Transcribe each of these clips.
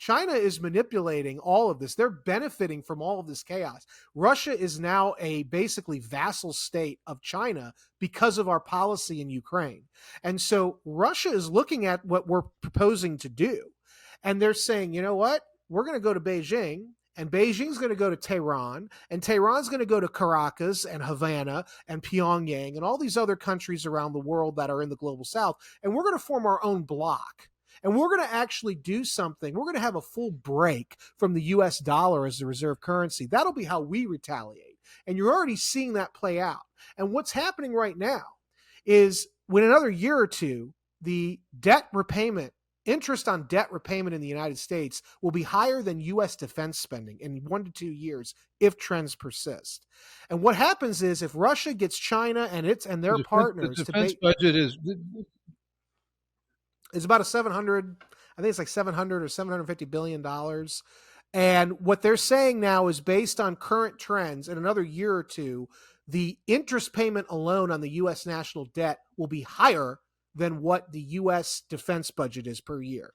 China is manipulating all of this. They're benefiting from all of this chaos. Russia is now a basically vassal state of China because of our policy in Ukraine. And so Russia is looking at what we're proposing to do. And they're saying, you know what? We're going to go to Beijing, and Beijing's going to go to Tehran, and Tehran's going to go to Caracas and Havana and Pyongyang and all these other countries around the world that are in the global south. And we're going to form our own bloc. And we're going to actually do something. We're going to have a full break from the US dollar as the reserve currency. That'll be how we retaliate. And you're already seeing that play out. And what's happening right now is when another year or two, the debt repayment, interest on debt repayment in the United States will be higher than U.S. defense spending in 1 to 2 years if trends persist. And what happens is if Russia gets China and their partners, the defense budget is about a 700, I think it's like 700 or $750 billion. And what they're saying now is based on current trends in another year or two, the interest payment alone on the U.S. national debt will be higher than what the U.S. defense budget is per year.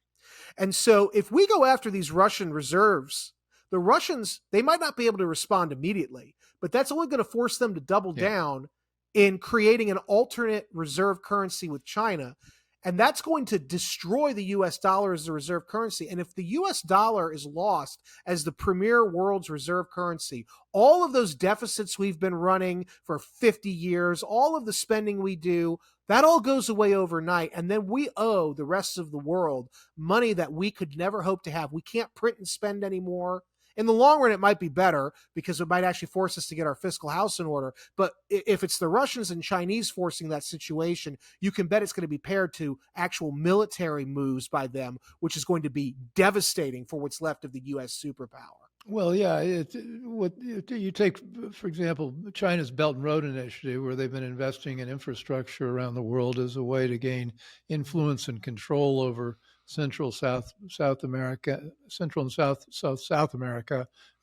And so if we go after these Russian reserves, the Russians, they might not be able to respond immediately, but that's only going to force them to double down in creating an alternate reserve currency with China. And that's going to destroy the U.S. dollar as the reserve currency. And if the U.S. dollar is lost as the premier world's reserve currency, all of those deficits we've been running for 50 years, all of the spending we do, that all goes away overnight. And then we owe the rest of the world money that we could never hope to have. We can't print and spend anymore. In the long run, it might be better because it might actually force us to get our fiscal house in order. But if it's the Russians and Chinese forcing that situation, you can bet it's going to be paired to actual military moves by them, which is going to be devastating for what's left of the U.S. superpower. Well, yeah. You take, for example, China's Belt and Road Initiative, where they've been investing in infrastructure around the world as a way to gain influence and control over Central and South America,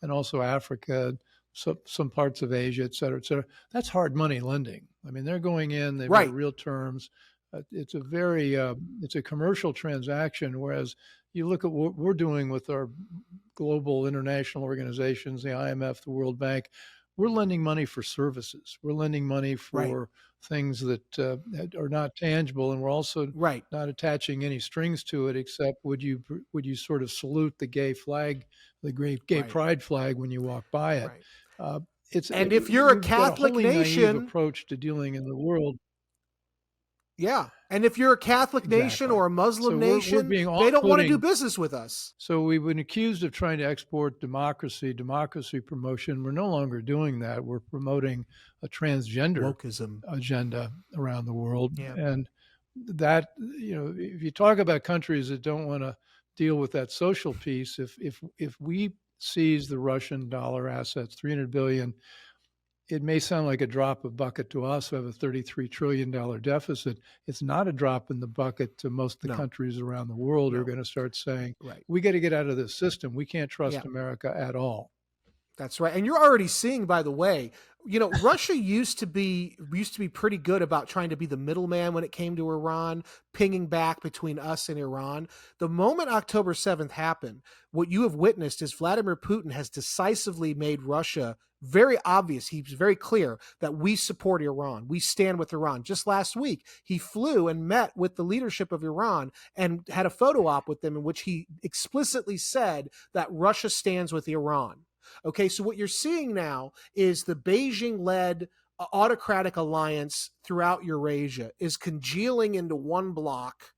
and also Africa, some parts of Asia, et cetera, et cetera. That's hard money lending. I mean, they're going in, they've got real terms. It's a commercial transaction, whereas you look at what we're doing with our global international organizations, the IMF, the World Bank, we're lending money for services. We're lending money for things that are not tangible, and we're also not attaching any strings to it. Except would you sort of salute the gay flag, the great gay pride flag when you walk by it? If you're a Catholic nation, naive approach to dealing in the world. Yeah. And if you're a Catholic nation or a Muslim nation, they don't want to do business with us. So we've been accused of trying to export democracy promotion. We're no longer doing that. We're promoting a transgender wokeism agenda around the world. Yeah. And that, if you talk about countries that don't want to deal with that social piece, if we seize the Russian dollar assets, $300 billion, it may sound like a drop of bucket to us who have a $33 trillion deficit. It's not a drop in the bucket to most of the countries around the world who are going to start saying, we got to get out of this system. We can't trust America at all. That's right. And you're already seeing, by the way, Russia used to be pretty good about trying to be the middleman when it came to Iran, pinging back between us and Iran. The moment October 7th happened, what you have witnessed is Vladimir Putin has decisively made Russia very obvious. He's very clear that we support Iran. We stand with Iran. Just last week, he flew and met with the leadership of Iran and had a photo op with them in which he explicitly said that Russia stands with Iran. Okay, so what you're seeing now is the Beijing-led autocratic alliance throughout Eurasia is congealing into one bloc.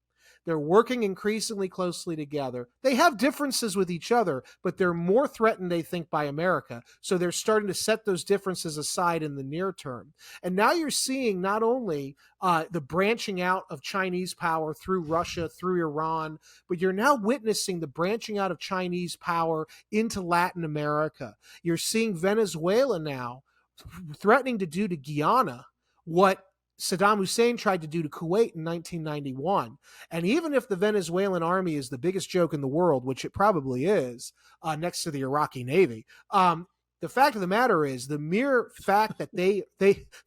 They're working increasingly closely together. They have differences with each other, but they're more threatened, they think, by America. So they're starting to set those differences aside in the near term. And now you're seeing not only the branching out of Chinese power through Russia, through Iran, but you're now witnessing the branching out of Chinese power into Latin America. You're seeing Venezuela now threatening to do to Guyana what Saddam Hussein tried to do to Kuwait in 1991. And even if the Venezuelan army is the biggest joke in the world, which it probably is, next to the Iraqi Navy, The fact of the matter is, the mere fact that the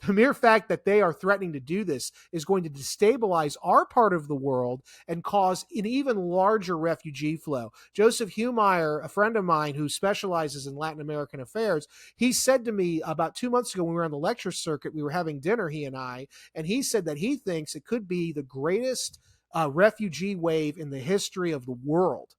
mere fact that they are threatening to do this is going to destabilize our part of the world and cause an even larger refugee flow. Joseph Humeyer, a friend of mine who specializes in Latin American affairs, he said to me about 2 months ago when we were on the lecture circuit, we were having dinner, he and I, and he said that he thinks it could be the greatest refugee wave in the history of the world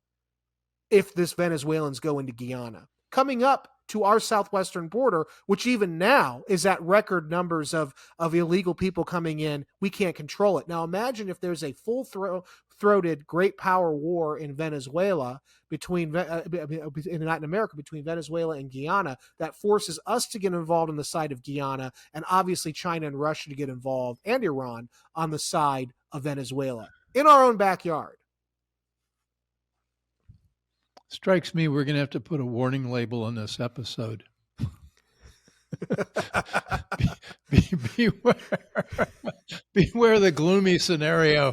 if this Venezuelans go into Guyana. Coming up to our southwestern border, which even now is at record numbers of illegal people coming in, we can't control it. Now imagine if there's a full-throated great power war in Venezuela between in Latin America between Venezuela and Guyana that forces us to get involved on the side of Guyana, and obviously China and Russia to get involved, and Iran on the side of Venezuela in our own backyard. Strikes me we're going to have to put a warning label on this episode. Beware, beware the gloomy scenario.